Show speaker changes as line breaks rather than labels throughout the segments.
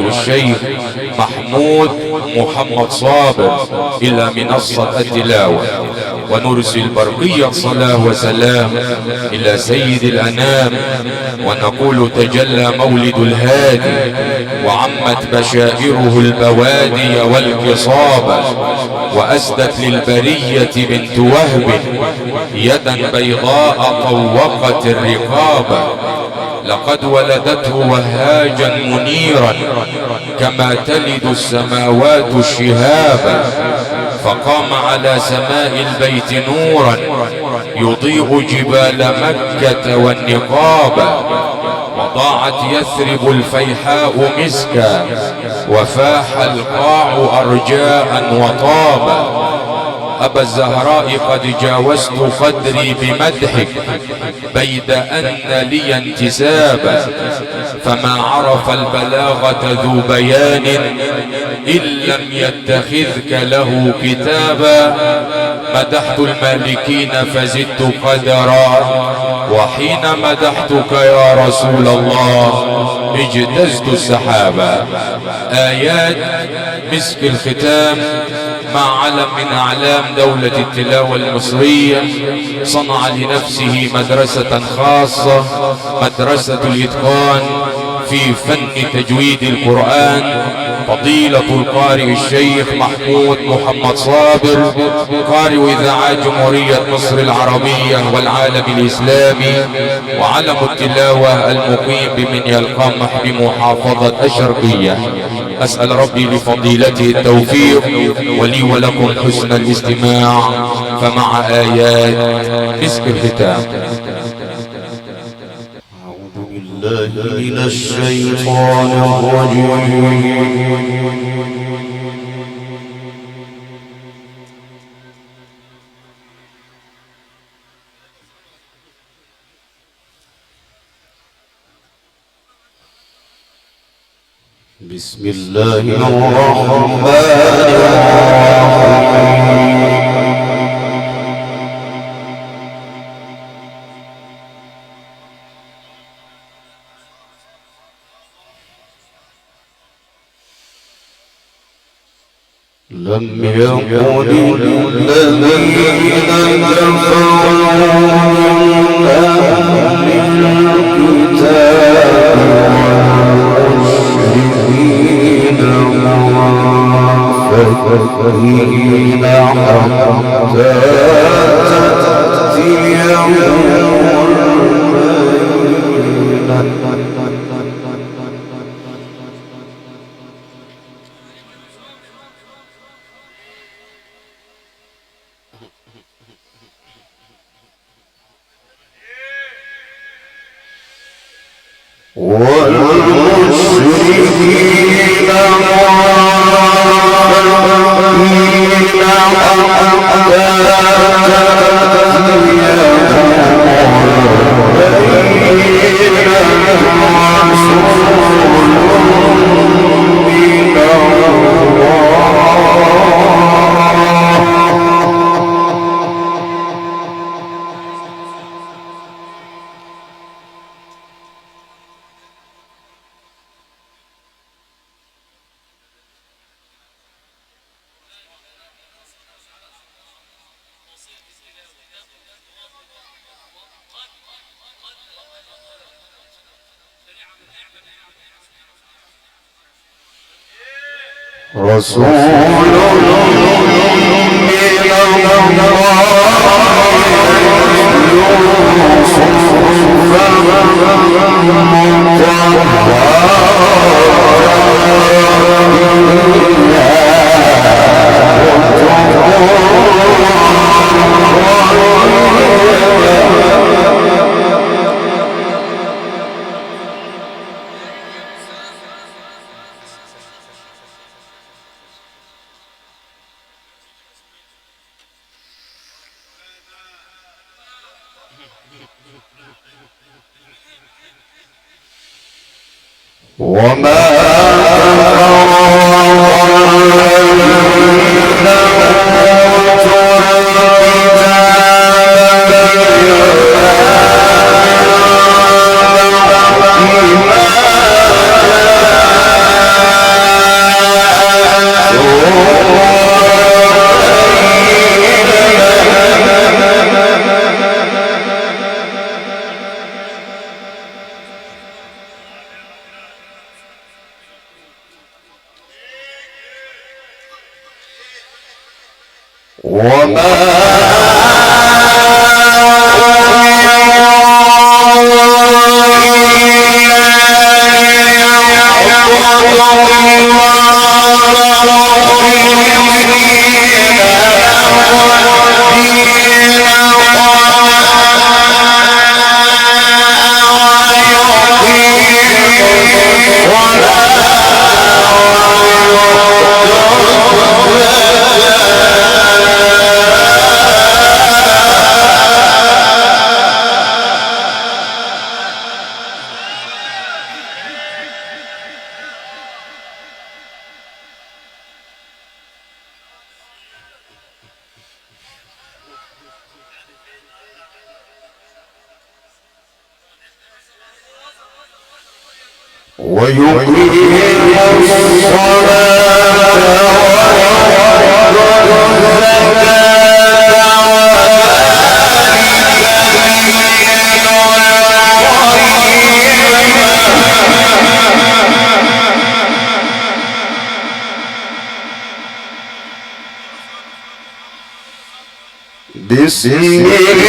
الشيخ محمود محمد صابر إلى منصة التلاوة، ونرسل برقية صلاة وسلام إلى سيد الأنام، ونقول تجلى مولد الهادي وعمت بشائره البوادي والقصاب، وأسدت للبرية بنت وهب يدا بيضاء طوقت الرقاب، لقد ولدته وهاجا منيرا كما تلد السماوات الشهاب، فقام على سماء البيت نورا يضيء جبال مكة والنقاب، وضاعت يثرب الفيحاء مسكا وفاح القاع أرجاء وطاب. أبا الزهراء قد جاوزت قدري بمدحك بيد أن لي انتسابا، فما عرف البلاغة ذو بيان إن لم يتخذك له كتابا، مدحت المالكين فزدت قدرا، وحين مدحتك يا رسول الله اجتزت السحابا. آيات مسك الختام مع علم من أعلام دولة التلاوة المصرية، صنع لنفسه مدرسة خاصة، مدرسة الإتقان في فن تجويد القرآن. فضيلة القارئ الشيخ محمود محمد صابر قارئ إذاعات جمهورية مصر العربية والعالم الإسلامي، وعلم التلاوة المقيم بمنيا القمح بمحافظة الشرقية. أسأل ربي لفضيلته التوفيق ولي ولكم حسن الاستماع، فمع آيات مسك الختام.
أعوذ بالله من الشيطان الرجيم. بسم الله الرحمن الرحيم. لم يكن الذين كفروا من أهل الكتاب والمشركين منفكين حتى تأتيهم والمشركين منفكين حتى رسول من وما ويقيم الصلاة بسم الله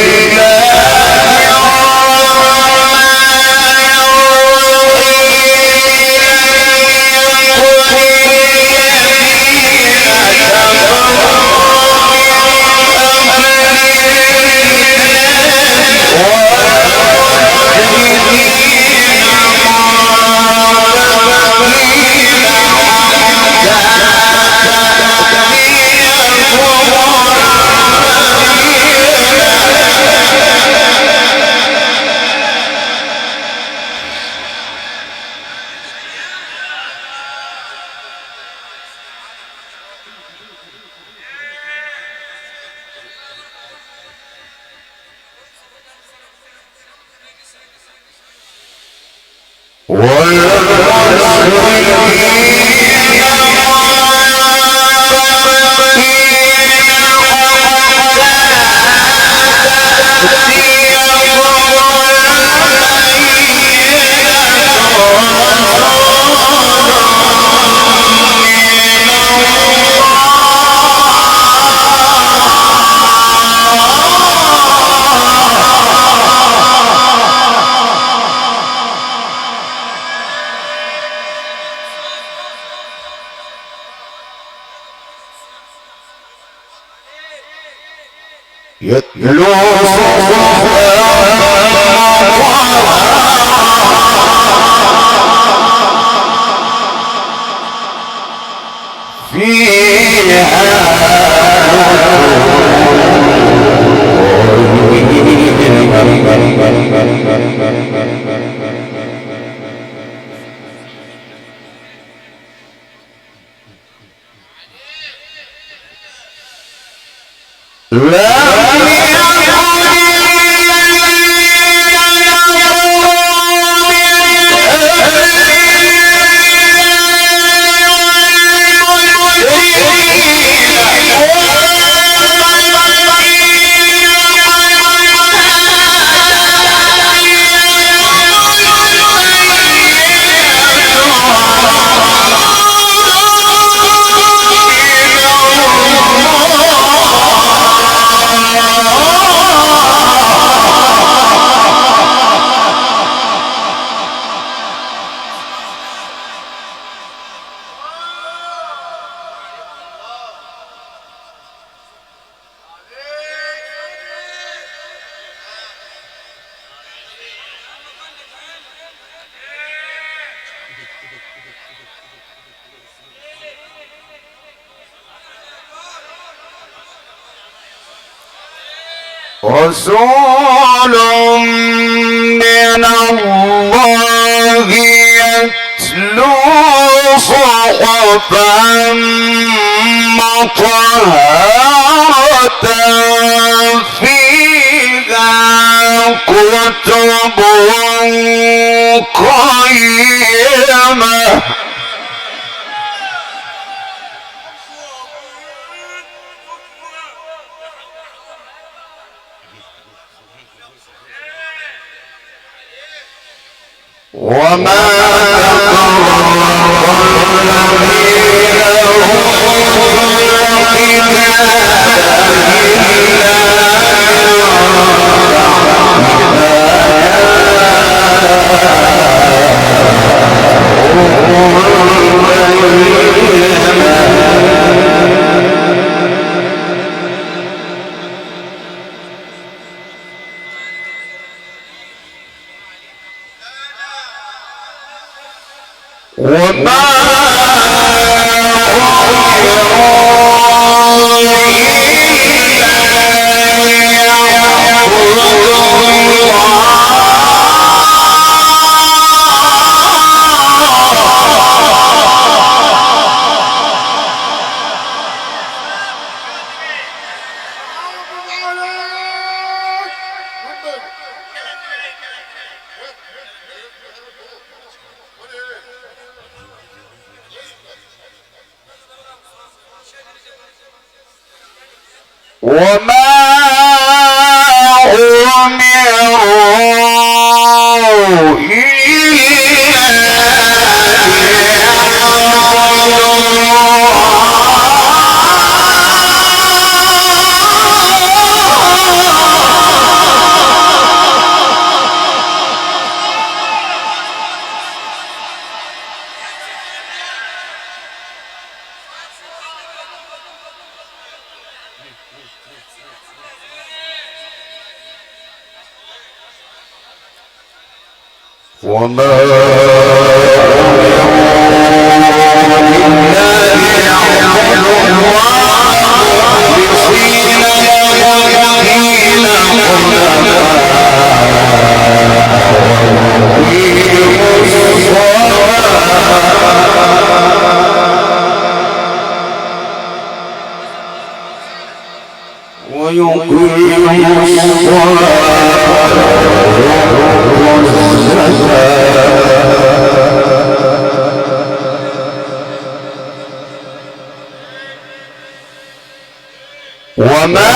يتلو رسول من الله يتلو صحفا مطهرة فيها كتب قيمة وما تقرب الذين وما أمروا وما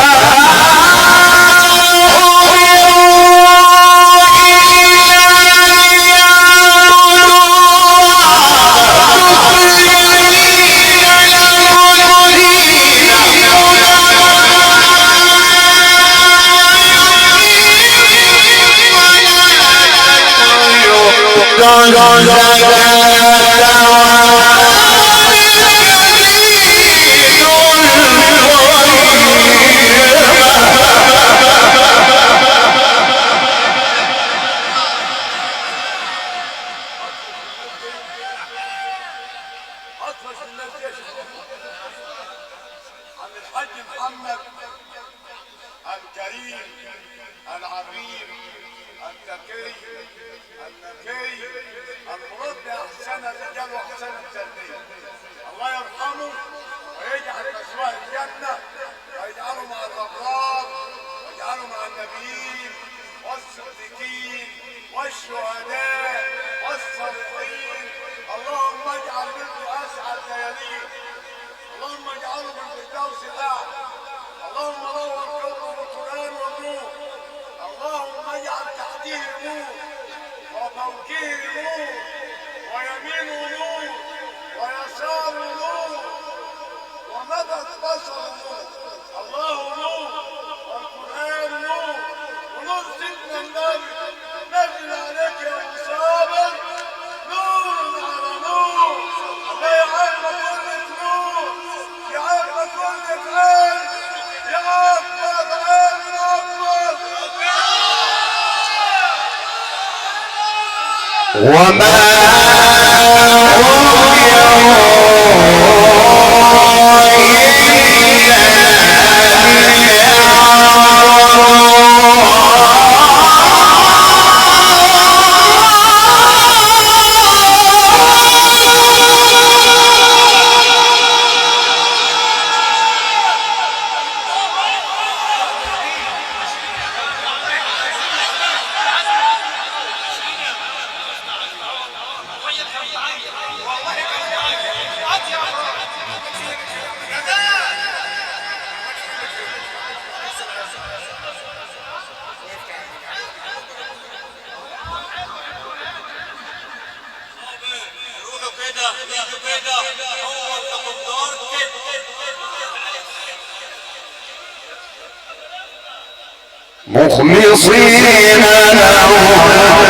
مخلصين له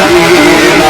الدين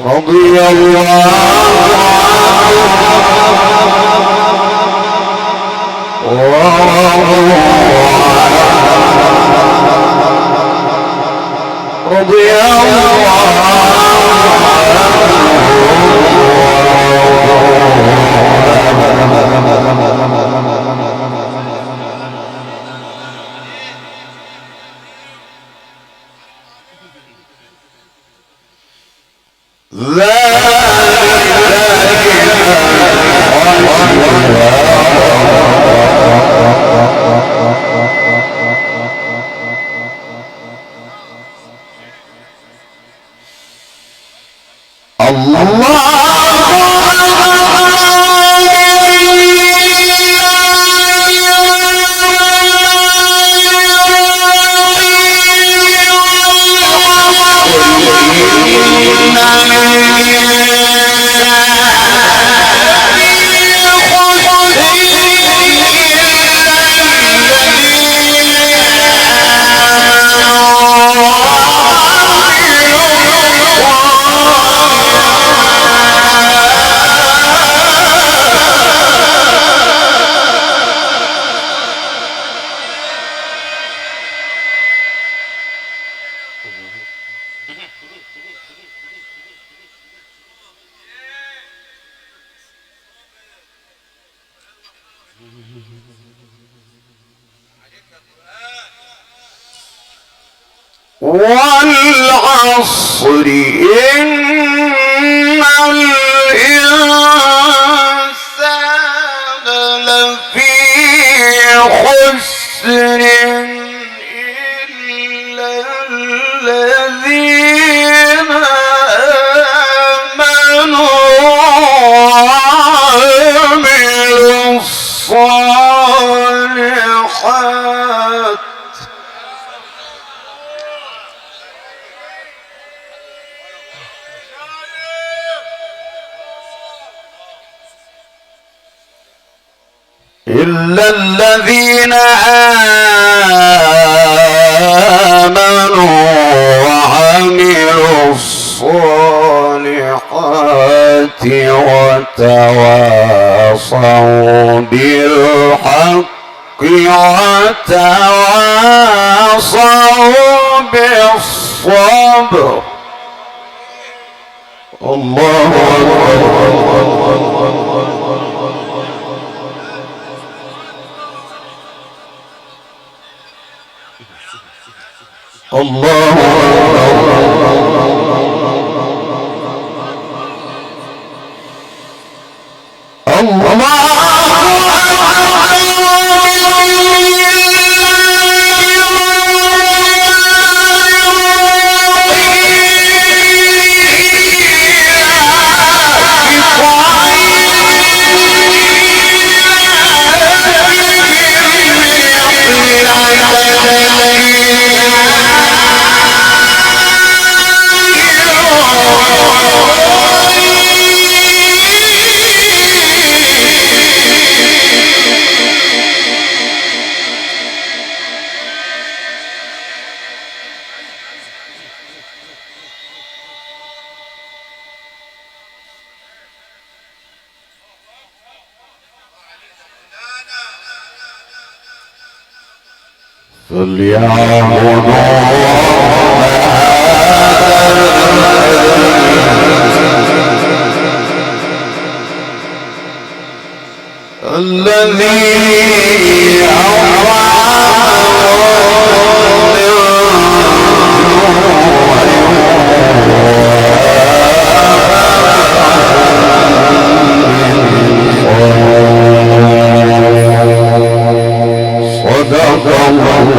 رضي الله رضي والعصر إن الإنسان لفي خسر إلا الذين آمنوا وعملوا الصالحات إلا الذين آمنوا وعملوا الصالحات وتواصوا بالحق وتواصوا بالصبر. الله الله الذي صدق الله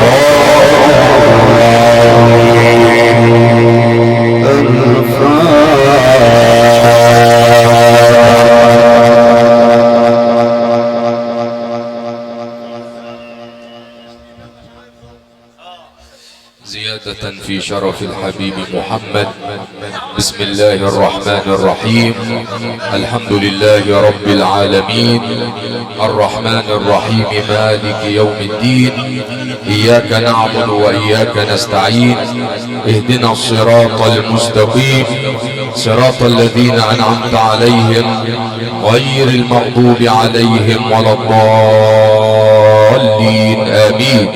الفاتحة.
شرف الحبيب محمد. بسم الله الرحمن الرحيم. الحمد لله رب العالمين الرحمن الرحيم مالك يوم الدين. إياك نعبد وإياك نستعين. اهدنا الصراط المستقيم صراط الذين أنعمت عليهم غير المغضوب عليهم ولا الضالين آمين.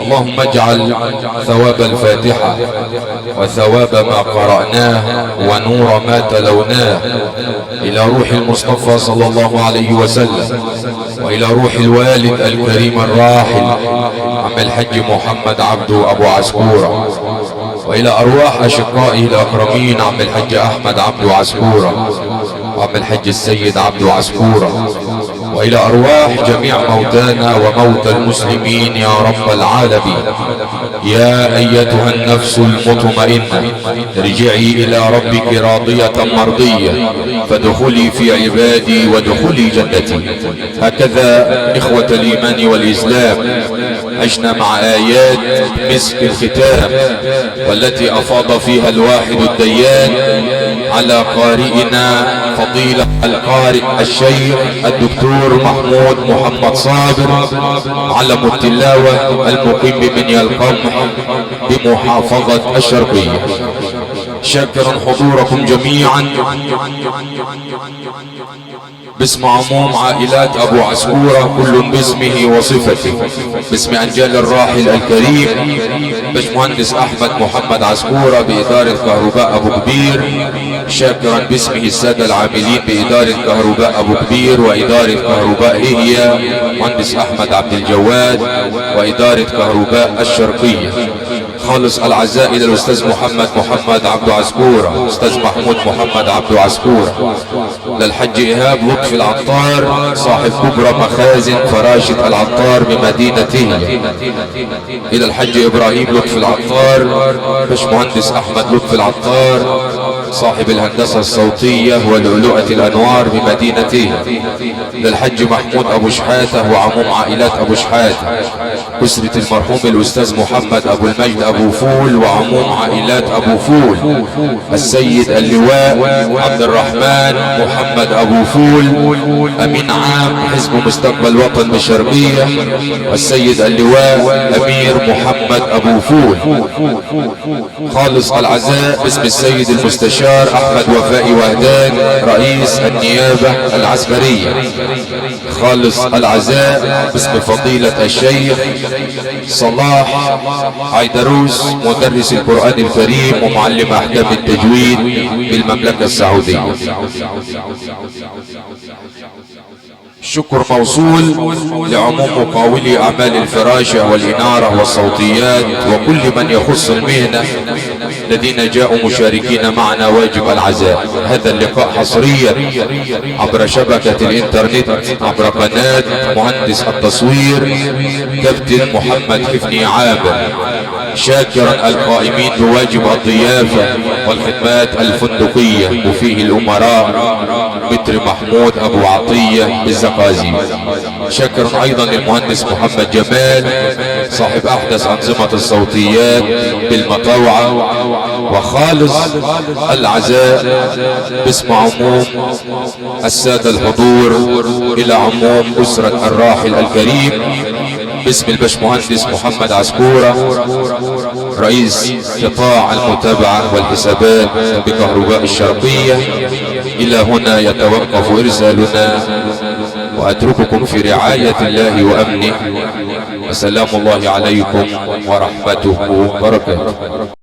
اللهم اجعل ثواب الفاتحة وثواب ما قرأناه ونور ما تلوناه إلى روح المصطفى صلى الله عليه وسلم، وإلى روح الوالد الكريم الراحل عم الحج محمد عبده أبو عسكورة، وإلى أرواح أشقائه الأكرمين عم الحج أحمد عبده عسكورة وعم الحج السيد عبده عسكورة، وإلى أرواح جميع موتانا وموتى المسلمين يا رب العالمين. يا أيتها النفس المطمئنة ارجعي إلى ربك راضية مرضية فادخلي في عبادي وادخلي جنتي. هكذا إخوة الإيمان والإسلام عشنا مع آيات مسك الختام، والتي أفاض فيها الواحد الديان على قارئنا فضيلة القارئ الشيخ الدكتور محمود محمد صابر علم التلاوة المقيم بمنيا القمح بمحافظة الشرقية. شاكرا حضوركم جميعا باسم عموم عائلات أبو عسكورة كل باسمه وصفته، باسم أنجال الراحل الكريم باشمهندس أحمد محمد عسكورة بإدارة كهرباء أبو كبير، شاكرا باسمه السادة العاملين بإدارة كهرباء أبو كبير وإدارة كهرباء هي مهندس أحمد عبد الجواد وإدارة كهرباء الشرقية. خالص العزاء إلى الأستاذ محمد عبده عسكورة، أستاذ محمود محمد عبده عسكورة، للحج إيهاب لطفي العطار صاحب كبرى مخازن فراشة العطار بمدينته، إلى الحج إبراهيم لطفي العطار، باشمهندس أحمد لطفي العطار صاحب الهندسة الصوتية ولؤلؤة الأنوار بمدينته، للحج محمود أبو شحاتة وعموم عائلات أبو شحاتة، أسرة المرحوم الأستاذ محمد أبو المجد أبو فول وعموم عائلات أبو فول، السيد اللواء عبد الرحمن محمد أبو فول أمين عام حزب مستقبل وطن بالشرقية، والسيد اللواء أمير محمد أبو فول. خالص العزاء باسم السيد المستشار أحمد وفائي وهدان رئيس النيابة العسكرية. خالص العزاء باسم فضيلة الشيخ صلاح عيدروس مدرس القرآن الكريم ومعلم أحكام التجويد بالمملكة السعودية. شكر موصول لعموم مقاولي أعمال الفراشة والإنارة والصوتيات وكل من يخص المهنة الذين جاءوا مشاركين معنا واجب العزاء. هذا اللقاء حصريا عبر شبكة الإنترنت عبر قناة مهندس التصوير كابتن محمد حفني عامر، شاكرا القائمين بواجب الضيافة والخدمات الفندقية وفيه الأمراء متر محمود أبو عطية بالزقازي، شاكرا أيضا للمهندس محمد جمال صاحب أحدث أنظمة الصوتيات بالمطاوعة. وخالص العزاء باسم عموم السادة الحضور إلى عموم أسرة الراحل الكريم باسم الباشمهندس محمد عسكورة رئيس قطاع المتابعة والحسابات بكهرباء الشرقية. إلى هنا يتوقف إرسالنا وأترككم في رعاية الله وأمنه، وسلام الله عليكم ورحمته وبركاته.